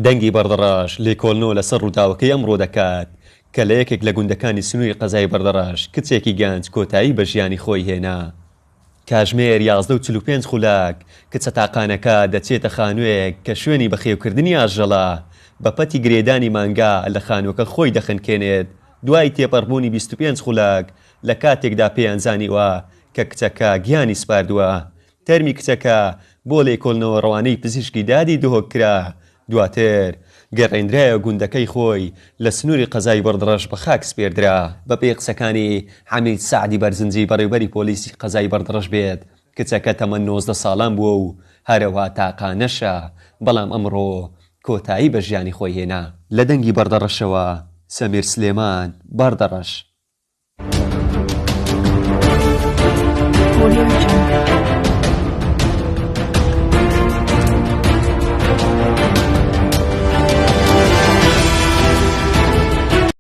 دەنگی بەردەڕەش لێکۆڵنەوە لەسەر ڕووداوەکەی ئەمڕۆ دەکات کە لە یەکێک لە گوندەکانی سنووری قەزای بەردەڕەش کچێکی گەنج کۆتایی بە ژیانی خۆی هێنا. کاژمێر 11:45 خولەک کچە تاقانەکە دەچێتە خانوویەک کە شوێنی بەخێوکردنی ئاژەڵە بە پەتی گرێدانی مانگا لە خانووەکە خۆی دەخنکێنێت. دوای تێپەڕبوونی 25 خولەک لە کاتێکدا پێیانزانیوە کە کچەکە گیانی سپاردووە. تەرمی کچەکە بۆ لێکۆڵنەوە ڕەوانەی پزیشکی دادی دۆهۆکرا. دواتر گەڕێنرایە گوندەکەی خۆی لە سنووری قەزای بەردەڕەش بە خاک سپێردرا. بە پێی قسەکانی حەمید سەعدی بەرزنجی بەڕێوەبەری پۆلیسی قەزای بەردەڕەش بێت کچەکە تەمەن 19 ساڵان بووە و هەروەها تاقانەشە، بەڵام ئەمڕۆ کۆتایی بە ژیانی خۆی هێنا. لە دەنگی بەردەڕەشەوە سەمیر سلێمان، بەردەڕەش.